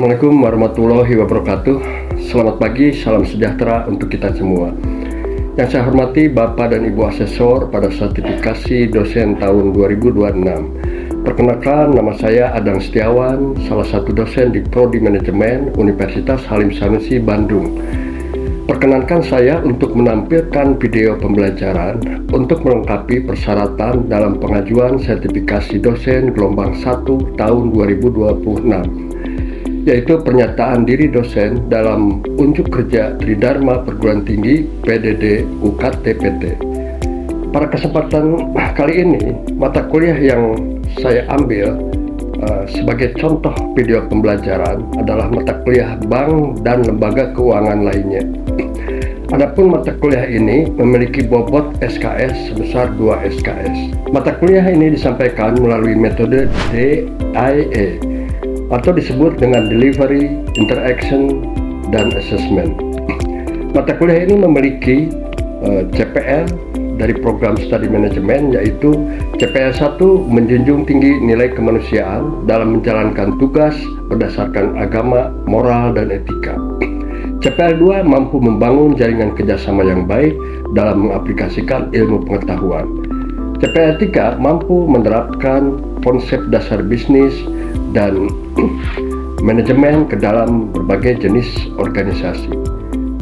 Assalamualaikum warahmatullahi wabarakatuh. Selamat pagi, salam sejahtera untuk kita semua. Yang saya hormati Bapak dan Ibu Asesor pada sertifikasi dosen tahun 2026. Perkenalkan, nama saya Adang Setiawan, salah satu dosen di Prodi Manajemen Universitas Halim Sanusi, Bandung. Perkenankan saya untuk menampilkan video pembelajaran untuk melengkapi persyaratan dalam pengajuan sertifikasi dosen gelombang 1 tahun 2026, yaitu pernyataan diri dosen dalam unjuk kerja Tridharma Perguruan Tinggi PDD UKT PT. Pada kesempatan kali ini, mata kuliah yang saya ambil sebagai contoh video pembelajaran adalah mata kuliah bank dan lembaga keuangan lainnya. Adapun mata kuliah ini memiliki bobot SKS sebesar 2 SKS. Mata kuliah ini disampaikan melalui metode DIE atau disebut dengan Delivery, Interaction, dan Assessment. Mata kuliah ini memiliki CPL dari program studi manajemen, yaitu CPL 1 menjunjung tinggi nilai kemanusiaan dalam menjalankan tugas berdasarkan agama, moral, dan etika. CPL 2 mampu membangun jaringan kerjasama yang baik dalam mengaplikasikan ilmu pengetahuan. CPL 3 mampu menerapkan konsep dasar bisnis dan manajemen ke dalam berbagai jenis organisasi.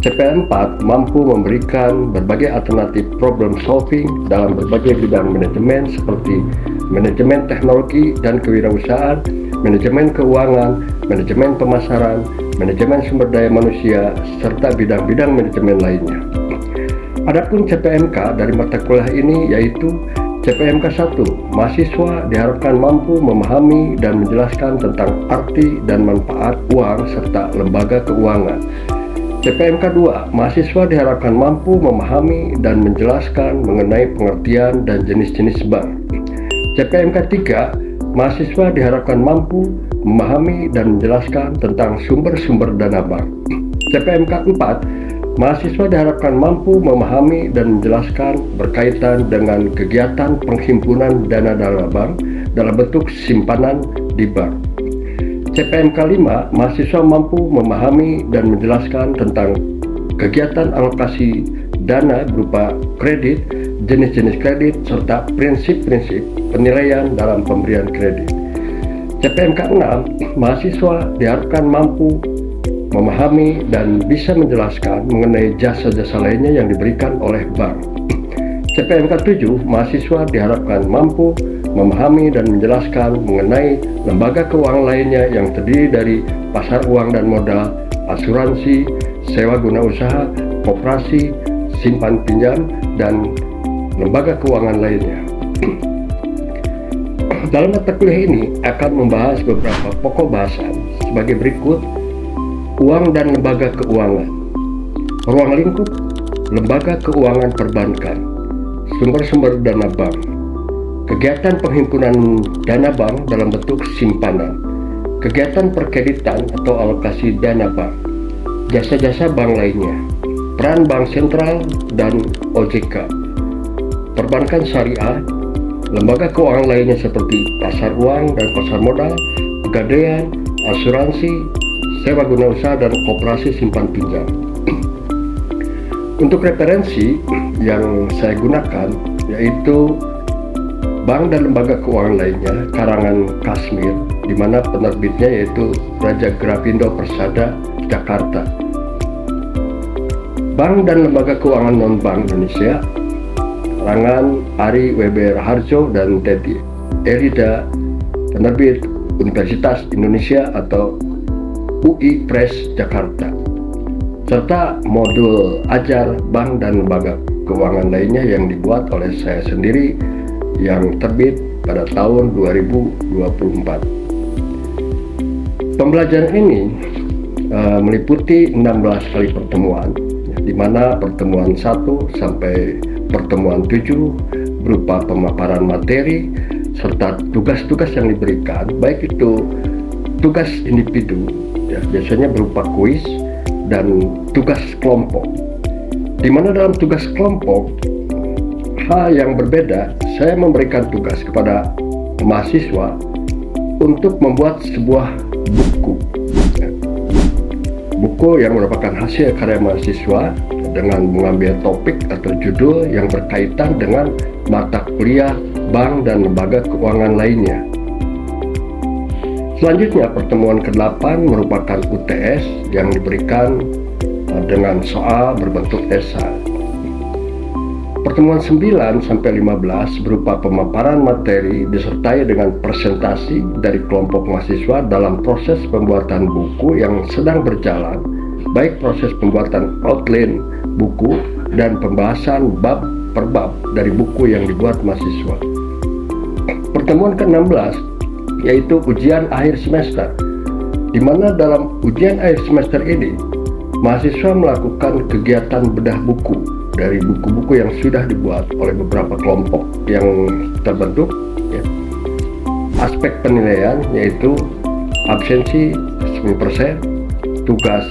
CPL 4 mampu memberikan berbagai alternatif problem solving dalam berbagai bidang manajemen seperti manajemen teknologi dan kewirausahaan, manajemen keuangan, manajemen pemasaran, manajemen sumber daya manusia, serta bidang-bidang manajemen lainnya. Adapun CPMK dari mata kuliah ini yaitu CPMK 1, mahasiswa diharapkan mampu memahami dan menjelaskan tentang arti dan manfaat uang serta lembaga keuangan. CPMK 2, mahasiswa diharapkan mampu memahami dan menjelaskan mengenai pengertian dan jenis-jenis bank. CPMK 3, mahasiswa diharapkan mampu memahami dan menjelaskan tentang sumber-sumber dana bank. CPMK 4, mahasiswa diharapkan mampu memahami dan menjelaskan berkaitan dengan kegiatan penghimpunan dana bank dalam bentuk simpanan di bank. CPMK 5, mahasiswa mampu memahami dan menjelaskan tentang kegiatan alokasi dana berupa kredit, jenis-jenis kredit, serta prinsip-prinsip penilaian dalam pemberian kredit. CPMK 6, mahasiswa diharapkan mampu memahami dan bisa menjelaskan mengenai jasa-jasa lainnya yang diberikan oleh bank. CPMK 7, mahasiswa diharapkan mampu memahami dan menjelaskan mengenai lembaga keuangan lainnya yang terdiri dari pasar uang dan modal, asuransi, sewa guna usaha, koperasi, simpan pinjam, dan lembaga keuangan lainnya. Dalam mata kuliah ini akan membahas beberapa pokok bahasan sebagai berikut: uang dan lembaga keuangan, ruang lingkup lembaga keuangan perbankan, sumber-sumber dana bank, kegiatan penghimpunan dana bank dalam bentuk simpanan, kegiatan perkreditan atau alokasi dana bank, jasa-jasa bank lainnya, peran bank sentral dan OJK, perbankan syariah, lembaga keuangan lainnya seperti pasar uang dan pasar modal, pegadaian, asuransi, sewa guna usaha, dan koperasi simpan pinjam. Untuk referensi yang saya gunakan yaitu bank dan lembaga keuangan lainnya karangan Kashmir, di mana penerbitnya yaitu Raja Grafindo Persada, Jakarta. Bank dan lembaga keuangan non-bank Indonesia karangan Ari W.B. Raharjo dan Teddy Elida, penerbit Universitas Indonesia atau UI Press Jakarta, serta modul ajar bank dan lembaga keuangan lainnya yang dibuat oleh saya sendiri yang terbit pada tahun 2024. Pembelajaran ini meliputi 16 kali pertemuan, di mana pertemuan 1 sampai pertemuan 7 berupa pemaparan materi serta tugas-tugas yang diberikan, baik itu tugas individu, ya, biasanya berupa kuis, dan tugas kelompok. Di mana dalam tugas kelompok, hal yang berbeda, saya memberikan tugas kepada mahasiswa untuk membuat sebuah buku buku yang merupakan hasil karya mahasiswa dengan mengambil topik atau judul yang berkaitan dengan mata kuliah bank dan lembaga keuangan lainnya. Selanjutnya, pertemuan ke-8 merupakan UTS yang diberikan dengan soal berbentuk esai. Pertemuan 9 sampai 15 berupa pemaparan materi disertai dengan presentasi dari kelompok mahasiswa dalam proses pembuatan buku yang sedang berjalan, baik proses pembuatan outline buku dan pembahasan bab per bab dari buku yang dibuat mahasiswa. Pertemuan ke-16 yaitu ujian akhir semester, di mana dalam ujian akhir semester ini mahasiswa melakukan kegiatan bedah buku dari buku-buku yang sudah dibuat oleh beberapa kelompok yang terbentuk, ya. Aspek penilaian yaitu absensi 10%, tugas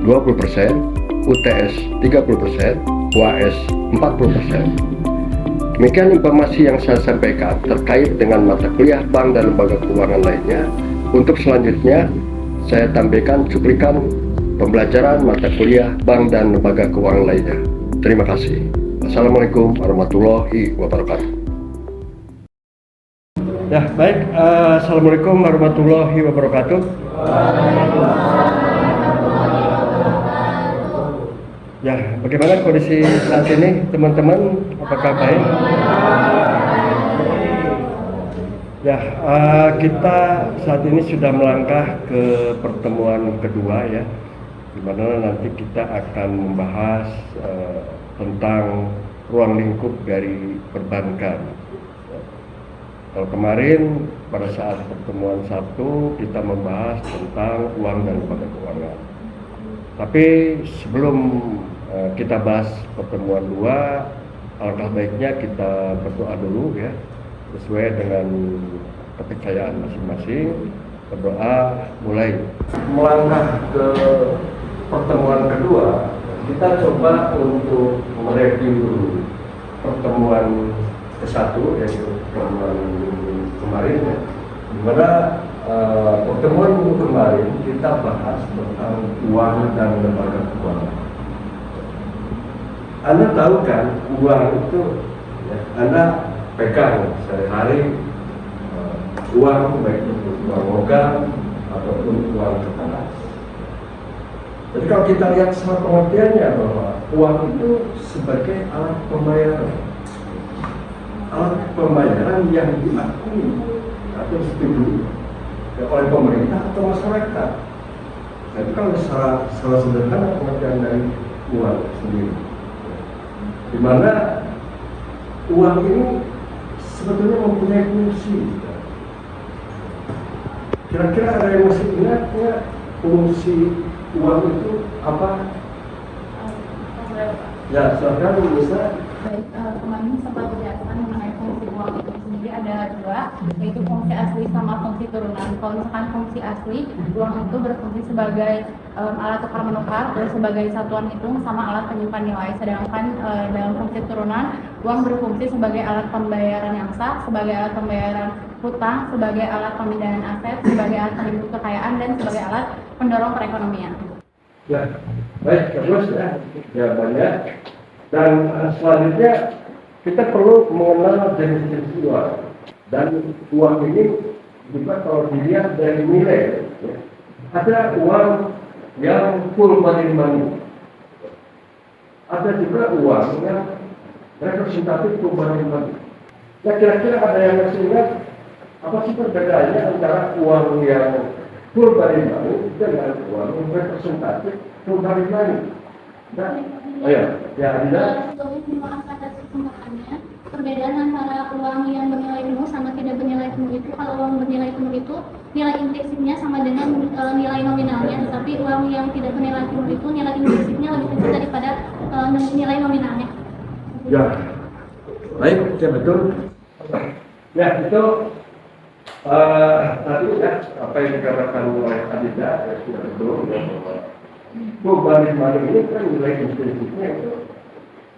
20%, UTS 30%, UAS 40%. Demikian informasi yang saya sampaikan terkait dengan mata kuliah bank dan lembaga keuangan lainnya. Untuk selanjutnya, saya tampilkan cuplikan pembelajaran mata kuliah bank dan lembaga keuangan lainnya. Terima kasih. Assalamualaikum warahmatullahi wabarakatuh. Ya, baik. Assalamualaikum warahmatullahi wabarakatuh. Ya, bagaimana kondisi saat ini, teman-teman? Apakah baik? Ya, kita saat ini sudah melangkah ke pertemuan kedua, ya, di mana nanti kita akan membahas tentang ruang lingkup dari perbankan. Kalau kemarin pada saat pertemuan 1 kita membahas tentang uang dan lembaga keuangan. Tapi sebelum kita bahas pertemuan 2, alangkah baiknya kita berdoa dulu, ya, sesuai dengan kepercayaan masing-masing. Berdoa mulai. Melangkah ke pertemuan kedua, kita coba untuk mereview dulu pertemuan ke-1, yaitu pertemuan kemarin, ya, di mana pertemuan kemarin kita bahas tentang uang dan lembaga keuangan. Anda tahu kan, uang itu, ya, Anda pegang sehari-hari, uang baik itu uang logam ataupun uang kertas. Jadi kalau kita lihat secara pengertiannya bahwa uang itu sebagai alat pembayaran yang diakui atau disetujui oleh pemerintah atau masyarakat. Jadi kalau secara sederhana pengertian dari uang sendiri, di mana uang ini sebetulnya mempunyai fungsi. Kira-kira ada yang masih ingat ya, fungsi uang itu apa? Ya, silakan bisa. Baik, kemarin sempat dijelaskan mengenai fungsi uang itu sendiri ada 2, yaitu fungsi asli sama fungsi turunan. Kalau misalkan fungsi asli, uang itu berfungsi sebagai alat tukar menukar, terus sebagai satuan hitung sama alat penyimpan nilai. Sedangkan dalam fungsi turunan, uang berfungsi sebagai alat pembayaran yang sah, sebagai alat pembayaran hutang, sebagai alat pemindahan aset, sebagai alat pelindung kekayaan, dan sebagai alat pendorong perekonomian. Ya, baik, terus ya, jawabannya. Dan selanjutnya kita perlu mengenal jenis-jenis uang. Dan uang ini juga kalau dilihat dari nilai, ya, ada uang yang full money. Ada juga uang yang representatif full money. Nah, kira-kira ada yang masih ingat apa sih perbedaannya antara uang yang full money dengan uang yang representatif full money? Nah, ayo, ya Adina. Terima kasih atas kesempatannya. Perbedaan antara uang yang bernilai penuh sama tidak bernilai penuh itu, kalau uang bernilai penuh itu nilai implikitnya sama dengan nilai nominalnya, tetapi uang yang tidak bernilai penuh itu nilai implikitnya lebih kecil daripada nilai nominalnya. Ya, baik, ya betul. Ya, itu tadi ya apa yang dikatakan oleh Adina, ya sudah betul. Ya, balik ini kan nilai implikitnya itu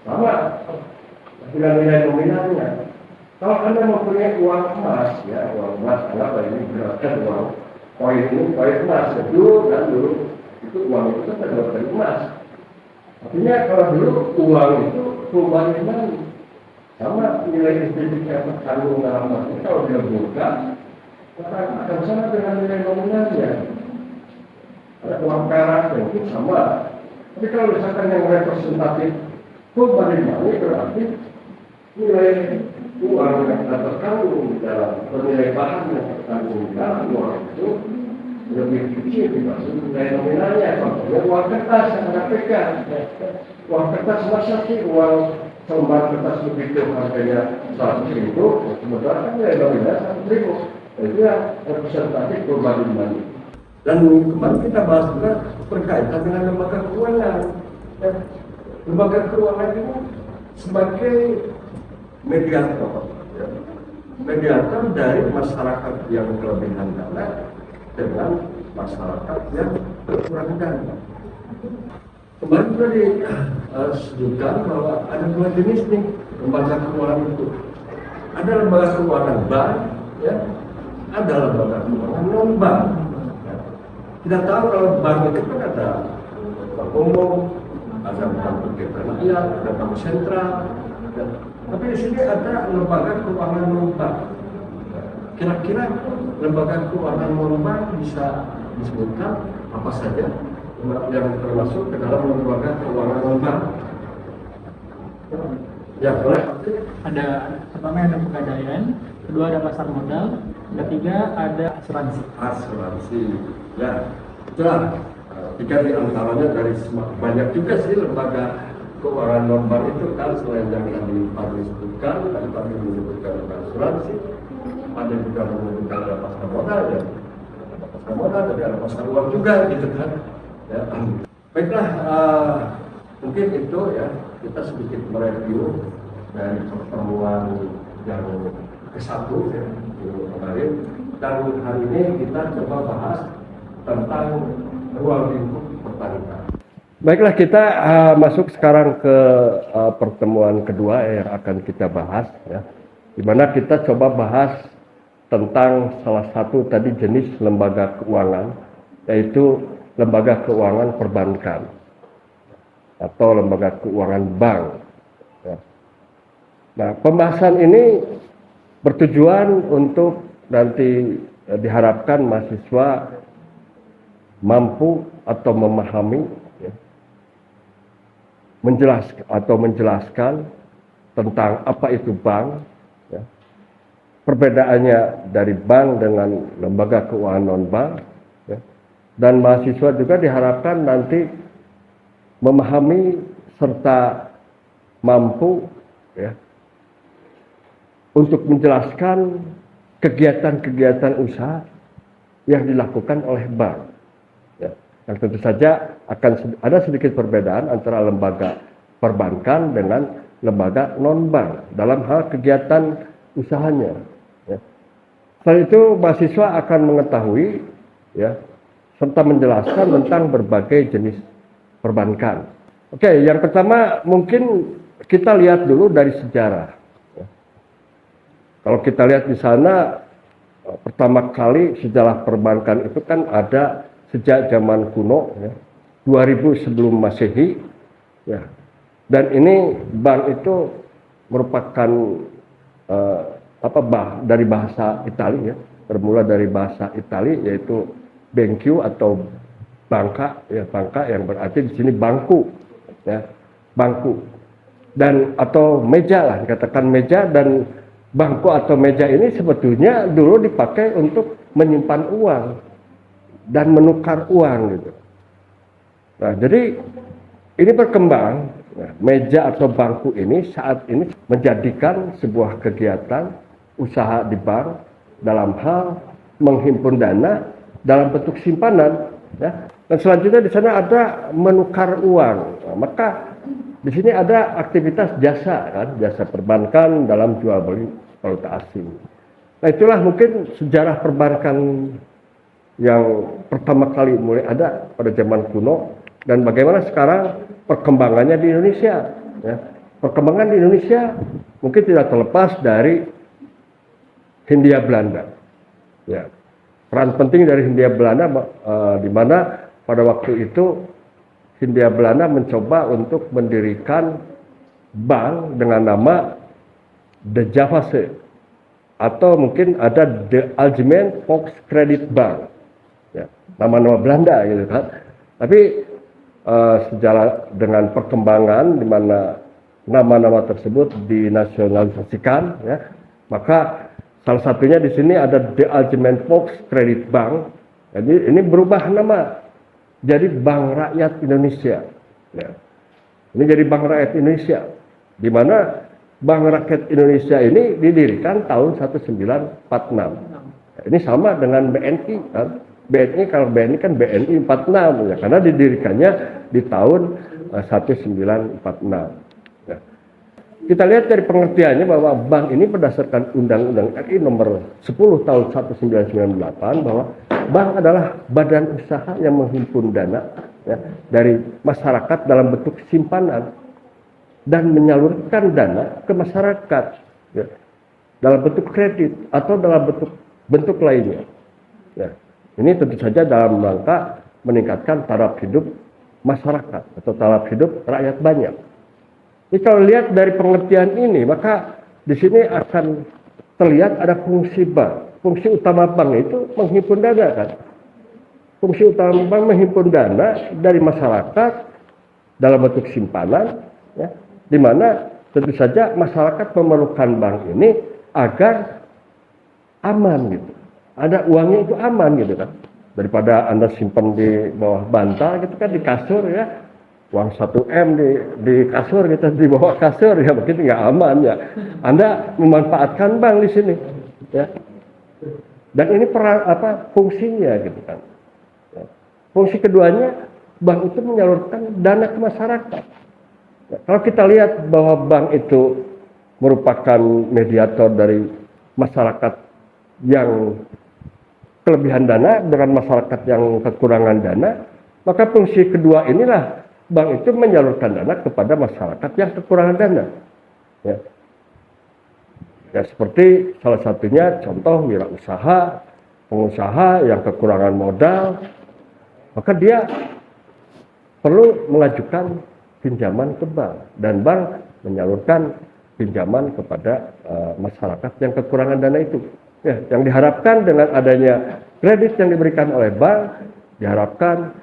sama dengan nilai nominalnya. Kalau Anda mempunyai uang emas, ya uang emas, anggaplah ini berdasarkan uang koin emas, dulu itu uang itu kan terbuat dari emas. Artinya kalau dulu uang itu perubahan iman sama nilai estetika terkandung dalam emas. Kalau dia buka, maka akan sama dengan nilai nominalnya. Ada uang perak yang itu sama. Tapi kalau misalkan yang representatif perubahan iman ini berarti nilai uang yang terkandung di dalam nilai bahan yang terkandung di dalam uang itu lebih kecil dibanding nilai nominalnya. Contohnya uang kertas yang Anda pegang. Uang kertas masa sih uang selembar kertas begitu harganya 100.000, sementara kan nilai nominal 100.000. Itu yang representatif perubahan iman. Dan kemarin kita bahas juga berkaitan dengan lembaga keuangan. Lembaga keuangan itu sebagai mediator, mediator dari masyarakat yang kelebihan dana dengan masyarakat yang kurang dana. Kemarin tadi disebutkan bahwa ada dua jenis nih lembaga keuangan itu. Ada lembaga keuangan bank, ya, ada lembaga keuangan non bank. Kita tahu kalau bank itu kan ada bank umum, ada bank rakyat, ada bank sentral. Tapi di sini ada lembaga keuangan non bank. Kira-kira lembaga keuangan non bank bisa disebutkan apa saja yang termasuk ke dalam lembaga keuangan non bank? Ya, boleh. Ada pertama ada pegadaian, kedua ada pasar modal, ketiga ada asuransi. Asuransi, ya, itulah tiga di antaranya dari banyak juga sih lembaga keuangan non bank itu kan selain yang tadi Pak sebutkan, tadi Pak menyebutkan asuransi, ada juga menyebutkan ada pasar modal ya, ada pasar modal, tapi ada pasar uang juga gitu kan. Ya. Baiklah, mungkin itu ya kita sedikit mereview dari pertemuan yang ke-1 ya kemarin, dan hari ini kita coba bahas tentang ruang lingkup pertanian. Baiklah, kita masuk sekarang ke pertemuan kedua yang akan kita bahas ya, di mana kita coba bahas tentang salah satu tadi jenis lembaga keuangan, yaitu lembaga keuangan perbankan atau lembaga keuangan bank. Ya. Nah, pembahasan ini bertujuan untuk nanti diharapkan mahasiswa mampu atau memahami, ya, menjelaskan tentang apa itu bank, ya, perbedaannya dari bank dengan lembaga keuangan non bank. Dan mahasiswa juga diharapkan nanti memahami serta mampu ya, untuk menjelaskan kegiatan-kegiatan usaha yang dilakukan oleh bank. Ya, yang tentu saja akan ada sedikit perbedaan antara lembaga perbankan dengan lembaga non-bank dalam hal kegiatan usahanya. Ya. Setelah itu mahasiswa akan mengetahui ya, serta menjelaskan tentang berbagai jenis perbankan. Oke, yang pertama mungkin kita lihat dulu dari sejarah. Ya. Kalau kita lihat di sana, pertama kali sejarah perbankan itu kan ada sejak zaman kuno, ya, 2000 sebelum Masehi. Ya. Dan ini bank itu merupakan dari bahasa Italia, ya, bermula dari bahasa Italia yaitu Benkiu atau bangka, ya, bangka yang berarti di sini bangku, ya, bangku, dan atau meja lah, dikatakan meja, dan bangku atau meja ini sebetulnya dulu dipakai untuk menyimpan uang dan menukar uang gitu. Nah, jadi ini berkembang, ya, meja atau bangku ini saat ini menjadikan sebuah kegiatan usaha di bank dalam hal menghimpun dana dalam bentuk simpanan, ya. Dan selanjutnya di sana ada menukar uang. Nah, maka di sini ada aktivitas jasa, kan, jasa perbankan dalam jual beli valuta asing. Nah, itulah mungkin sejarah perbankan yang pertama kali mulai ada pada zaman kuno, dan bagaimana sekarang perkembangannya di Indonesia. Ya. Perkembangan di Indonesia mungkin tidak terlepas dari Hindia Belanda. Ya. Peran penting dari Hindia Belanda di mana pada waktu itu Hindia Belanda mencoba untuk mendirikan bank dengan nama De Javase, atau mungkin ada The Algemeen Volkskredietbank, ya, nama-nama Belanda gitu kan. Tapi sejalan dengan perkembangan di mana nama-nama tersebut dinasionalisasikan, ya, maka salah satunya di sini ada The Algemeen Volkskredietbank. Jadi ini berubah nama jadi Bank Rakyat Indonesia. Ya. Ini jadi Bank Rakyat Indonesia, di mana Bank Rakyat Indonesia ini didirikan tahun 1946. Ini sama dengan BNI kan. BNI, kalau BNI kan BNI 46 ya, karena didirikannya di tahun 1946. Ya. Kita lihat dari pengertiannya bahwa bank ini berdasarkan Undang-Undang RI nomor 10 tahun 1998 bahwa bank adalah badan usaha yang menghimpun dana, ya, dari masyarakat dalam bentuk simpanan dan menyalurkan dana ke masyarakat, ya, dalam bentuk kredit atau dalam bentuk lainnya. Ya. Ini tentu saja dalam rangka meningkatkan taraf hidup masyarakat atau taraf hidup rakyat banyak. Jadi kalau lihat dari pengertian ini, maka di sini akan terlihat ada fungsi bank. Fungsi utama bank itu menghimpun dana kan. Fungsi utama bank menghimpun dana dari masyarakat dalam bentuk simpanan, ya, di mana tentu saja masyarakat memerlukan bank ini agar aman gitu. Ada uangnya itu aman gitu kan. Daripada Anda simpan di bawah bantal gitu kan, di kasur ya. Uang 1M di kasur gitu, di bawah kasur ya, begitu nggak aman ya. Anda memanfaatkan bank di sini, ya. Dan ini fungsinya gitu kan. Ya. Fungsi keduanya, bank itu menyalurkan dana ke masyarakat. Ya, kalau kita lihat bahwa bank itu merupakan mediator dari masyarakat yang kelebihan dana dengan masyarakat yang kekurangan dana, maka fungsi kedua inilah bank itu menyalurkan dana kepada masyarakat yang kekurangan dana. Ya. Ya, seperti salah satunya contoh wirausaha, pengusaha yang kekurangan modal, maka dia perlu mengajukan pinjaman ke bank, dan bank menyalurkan pinjaman kepada masyarakat yang kekurangan dana itu. Ya, yang diharapkan dengan adanya kredit yang diberikan oleh bank, diharapkan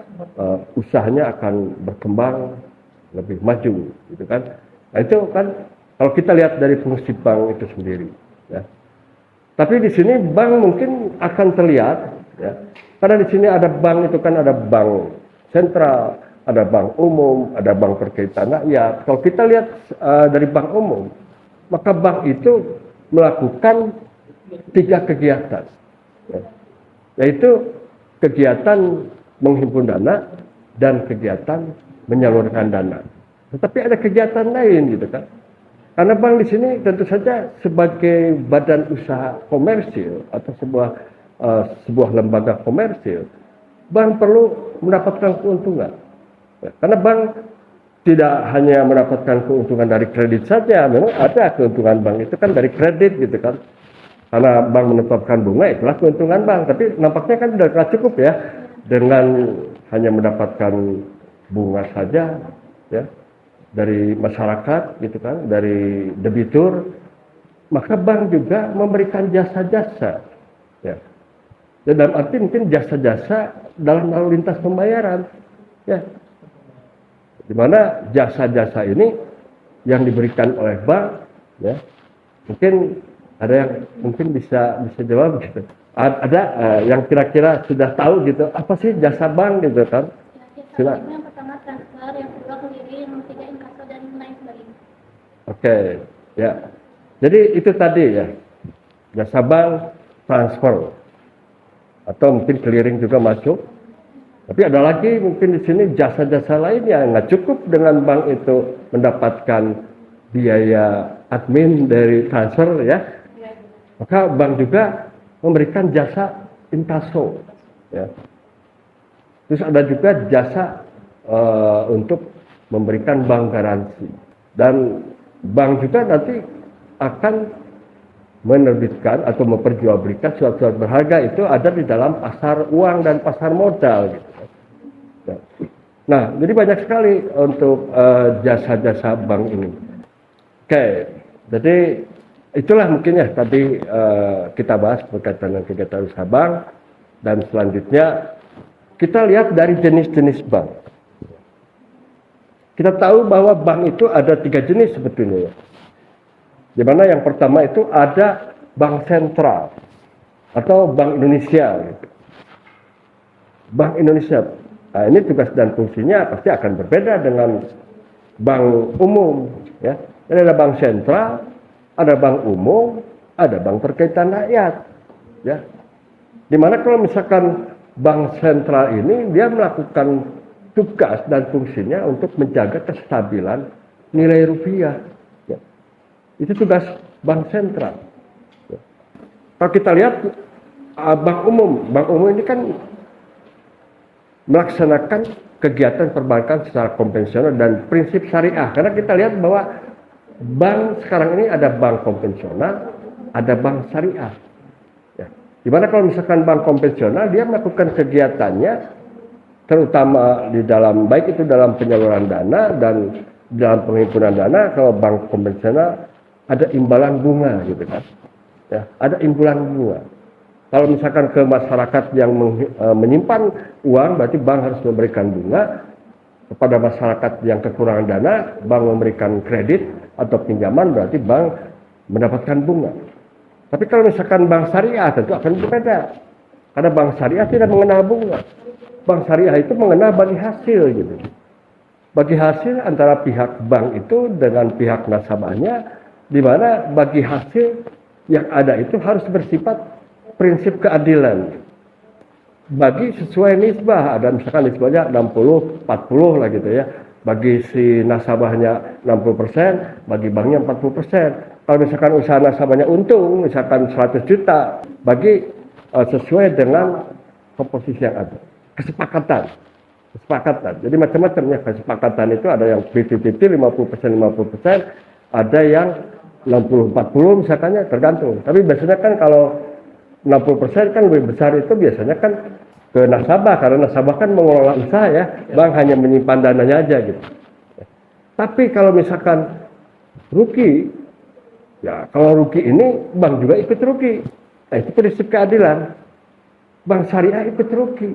usahanya akan berkembang lebih maju, gitu kan? Nah, itu kan kalau kita lihat dari fungsi bank itu sendiri, ya. Tapi di sini bank mungkin akan terlihat, ya, karena di sini ada bank itu kan ada bank sentral, ada bank umum, ada bank berkaitan rakyat. Kalau kita lihat dari bank umum, maka bank itu melakukan 3 kegiatan, ya, yaitu kegiatan menghimpun dana dan kegiatan menyalurkan dana. Tetapi ada kegiatan lain gitu kan. Karena bank di sini tentu saja sebagai badan usaha komersil atau sebuah lembaga komersil, bank perlu mendapatkan keuntungan. Ya, karena bank tidak hanya mendapatkan keuntungan dari kredit saja, memang ada keuntungan bank itu kan dari kredit gitu kan. Karena bank menetapkan bunga, itulah keuntungan bank. Tapi nampaknya kan tidak cukup ya dengan hanya mendapatkan bunga saja, ya, dari masyarakat gitu kan, dari debitur. Maka bank juga memberikan jasa-jasa, ya. Dan dalam arti mungkin jasa-jasa dalam lalu lintas pembayaran, ya. Di mana jasa-jasa ini yang diberikan oleh bank, ya, mungkin ada yang mungkin bisa jawab gitu. Ada yang kira-kira sudah tahu gitu, apa sih jasa bank gitu kan? Silakan. Yang pertama transfer, yang kedua clearing, yang ketiga inkasso, dan lain sebagainya. Oke, ya. Jadi itu tadi ya, jasa bank, transfer, atau mungkin clearing juga masuk. Tapi ada lagi mungkin di sini jasa-jasa lain yang nggak cukup dengan bank itu mendapatkan biaya admin dari transfer ya. Maka bank juga memberikan jasa inkasso, ya. Terus ada juga jasa untuk memberikan bank garansi, dan bank juga nanti akan menerbitkan atau memperjualbelikan surat-surat berharga itu ada di dalam pasar uang dan pasar modal, gitu. Nah, jadi banyak sekali untuk jasa-jasa bank ini. Oke, jadi itulah mungkin ya tadi kita bahas berkaitan dengan kegiatan usaha bank, dan selanjutnya kita lihat dari jenis-jenis bank. Kita tahu bahwa bank itu ada 3 jenis sebetulnya. Di mana yang pertama itu ada bank sentral atau Bank Indonesia. Gitu. Bank Indonesia. Nah, ini tugas dan fungsinya pasti akan berbeda dengan bank umum. Ya. Jadi ada bank sentral, ada bank umum, ada bank perkaitan rakyat. Ya. Dimana kalau misalkan bank sentral ini dia melakukan tugas dan fungsinya untuk menjaga kestabilan nilai rupiah. Ya. Itu tugas bank sentral. Ya. Kalau kita lihat bank umum ini kan melaksanakan kegiatan perbankan secara konvensional dan prinsip syariah. Karena kita lihat bahwa bank sekarang ini ada bank konvensional, ada bank syariah. Ya. Dimana kalau misalkan bank konvensional dia melakukan kegiatannya terutama di dalam baik itu dalam penyaluran dana dan dalam penghimpunan dana. Kalau bank konvensional ada imbalan bunga gitu kan, ya, ada imbalan bunga. Kalau misalkan ke masyarakat yang menyimpan uang, berarti bank harus memberikan bunga. Kepada masyarakat yang kekurangan dana, bank memberikan kredit atau pinjaman, berarti bank mendapatkan bunga. Tapi kalau misalkan bank syariah tentu akan berbeda, karena bank syariah tidak mengenal bunga. Bank syariah itu mengenal bagi hasil gitu. Bagi hasil antara pihak bank itu dengan pihak nasabahnya, di mana bagi hasil yang ada itu harus bersifat prinsip keadilan. Bagi sesuai nisbah, ada misalkan nisbahnya 60-40 lah gitu ya. Bagi si nasabahnya 60%, bagi banknya 40%. Kalau misalkan usaha nasabahnya untung, misalkan 100 juta, bagi sesuai dengan komposisi yang ada. Kesepakatan. Jadi macam-macam ya kesepakatan itu, ada yang 50-50, 50%, ada yang 60-40 misalkannya, tergantung. Tapi biasanya kan kalau 60% kan lebih besar itu biasanya kan ke nasabah, karena nasabah kan mengelola usaha ya, bank hanya menyimpan dananya aja gitu. Tapi kalau misalkan rugi, ya kalau rugi ini bank juga ikut rugi. Nah, itu prinsip keadilan. Bank syariah ikut rugi.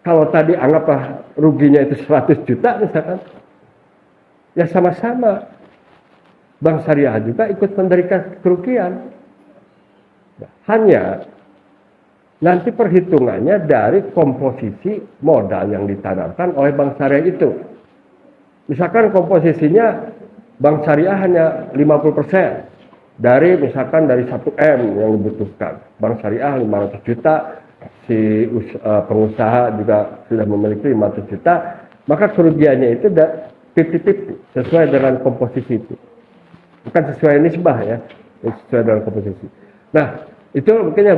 Kalau tadi anggaplah ruginya itu 100 juta misalkan, ya sama-sama bank syariah juga ikut menderita kerugian. Hanya nanti perhitungannya dari komposisi modal yang ditanamkan oleh bank syariah itu. Misalkan komposisinya bank syariah hanya 50% dari misalkan dari 1M yang dibutuhkan. Bank syariah 500 juta, si pengusaha juga sudah memiliki 500 juta, maka kerugiannya itu 50-50 sesuai dengan komposisi itu. Bukan sesuai nisbah ya, sesuai dengan komposisi. Nah, itu mungkin ya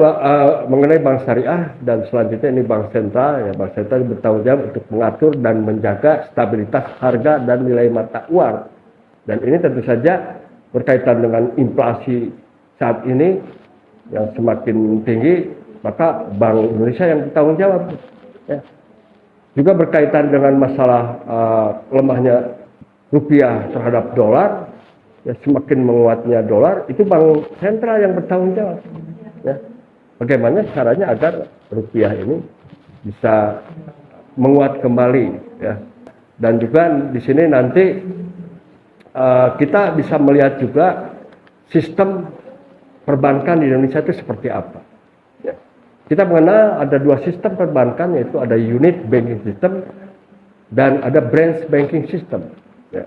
mengenai bank syariah, dan selanjutnya ini bank sentral. Ya, bank sentral bertanggung jawab untuk mengatur dan menjaga stabilitas harga dan nilai mata uang. Dan ini tentu saja berkaitan dengan inflasi saat ini yang semakin tinggi, maka Bank Indonesia yang bertanggung jawab. Ya. Juga berkaitan dengan masalah lemahnya rupiah terhadap dolar, ya, semakin menguatnya dolar, itu bank sentral yang bertanggung jawab. Ya. Bagaimana caranya agar rupiah ini bisa menguat kembali, ya. Dan juga di sini nanti kita bisa melihat juga sistem perbankan di Indonesia itu seperti apa. Ya. Kita mengenal ada 2 sistem perbankan, yaitu ada unit banking system dan ada branch banking system. Ya.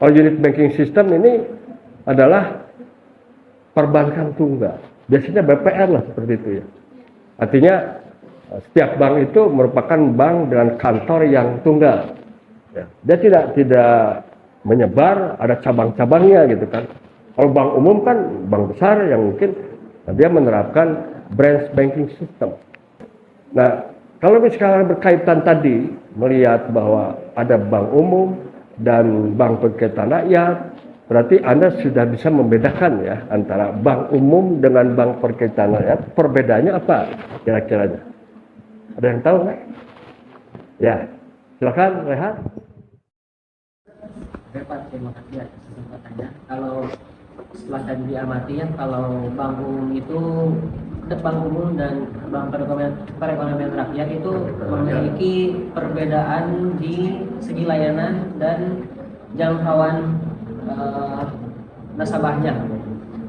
Kalau unit banking system ini adalah perbankan tunggal. Biasanya BPR lah seperti itu ya. Artinya setiap bank itu merupakan bank dengan kantor yang tunggal. Ya. Dia tidak menyebar, ada cabang-cabangnya gitu kan. Kalau bank umum kan bank besar yang mungkin dia menerapkan branch banking system. Nah, kalau misalkan berkaitan tadi melihat bahwa ada bank umum dan bank perkaitan rakyat, berarti Anda sudah bisa membedakan ya antara bank umum dengan bank perkaitan rakyat. Perbedaannya apa kira-kiranya? Ada yang tahu nggak? Ya, Silakan Rehan. Oke Pak, terima kasih atas kesempatannya. Kalau setelah tadi diamati ya, kalau Bank Umum itu, Bank Umum dan Bank Perekonomian Rakyat itu memiliki perbedaan di segi layanan dan jangkauan nasabahnya.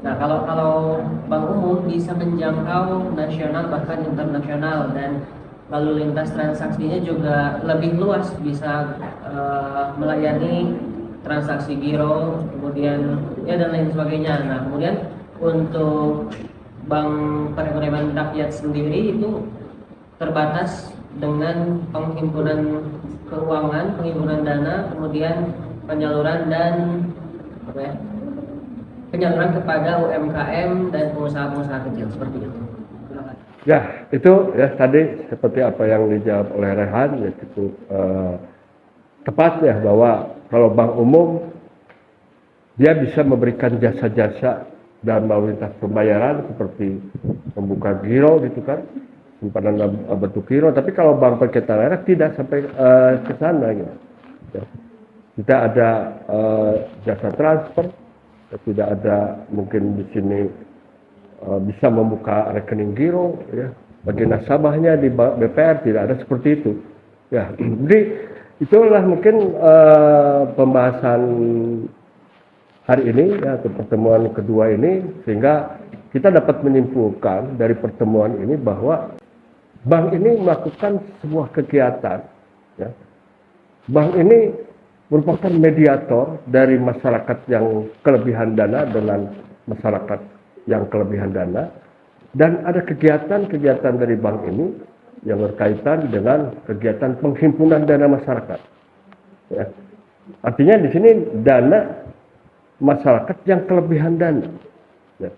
Nah, kalau Bank Umum bisa menjangkau nasional bahkan internasional, dan lalu lintas transaksinya juga lebih luas, bisa melayani transaksi giro, kemudian ya dan lain sebagainya. Nah, kemudian untuk Bank Perekonomian Rakyat sendiri itu terbatas dengan penghimpunan keuangan, penghimpunan dana, kemudian penyaluran dan penyaluran kepada UMKM dan pengusaha-pengusaha kecil, seperti itu. Ya, itu ya tadi seperti apa yang dijawab oleh Rehan, ya cukup tepat ya, bahwa kalau Bank Umum dia bisa memberikan jasa-jasa dan lalu lintas pembayaran seperti membuka giro gitu kan, simpanan dalam bentuk giro. Tapi kalau Bank Pemerintah Daerah tidak sampai ke sana gitu. Ya. Kita ada jasa transfer, tidak ada mungkin di sini bisa membuka rekening giro ya bagi nasabahnya di BPR, tidak ada seperti itu ya. Jadi itulah mungkin pembahasan hari ini ya, atau pertemuan kedua ini, sehingga kita dapat menyimpulkan dari pertemuan ini bahwa bank ini melakukan sebuah kegiatan ya. Bank ini merupakan mediator dari masyarakat yang kelebihan dana dengan masyarakat yang kelebihan dana, dan ada kegiatan-kegiatan dari bank ini yang berkaitan dengan kegiatan penghimpunan dana masyarakat. Ya. Artinya di sini dana masyarakat yang kelebihan dana, ya.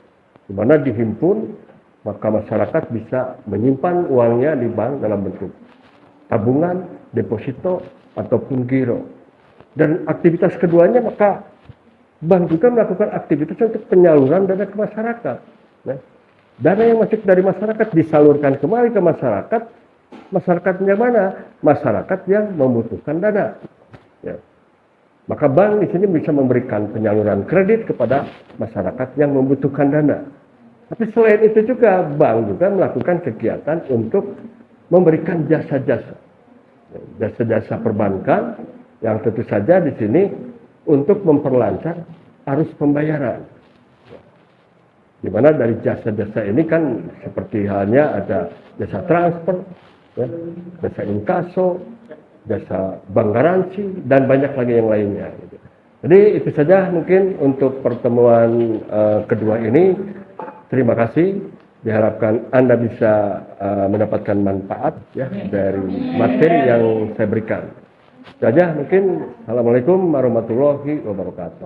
Di mana dihimpun, maka masyarakat bisa menyimpan uangnya di bank dalam bentuk tabungan, deposito, ataupun giro. Dan aktivitas keduanya, maka bank juga melakukan aktivitas untuk penyaluran dana ke masyarakat. Ya. Dana yang masuk dari masyarakat disalurkan kembali ke masyarakat. Masyarakatnya mana? Masyarakat yang membutuhkan dana. Ya. Maka bank di sini bisa memberikan penyaluran kredit kepada masyarakat yang membutuhkan dana. Tapi selain itu juga bank juga melakukan kegiatan untuk memberikan jasa-jasa. Jasa-jasa perbankan yang tentu saja di sini untuk memperlancar arus pembayaran. Di mana dari jasa-jasa ini kan seperti halnya ada jasa transfer, ya, jasa inkaso, jasa bank garansi, dan banyak lagi yang lainnya. Jadi itu saja mungkin untuk pertemuan kedua ini. Terima kasih. Diharapkan Anda bisa mendapatkan manfaat ya dari materi yang saya berikan. Saja mungkin. Assalamualaikum warahmatullahi wabarakatuh.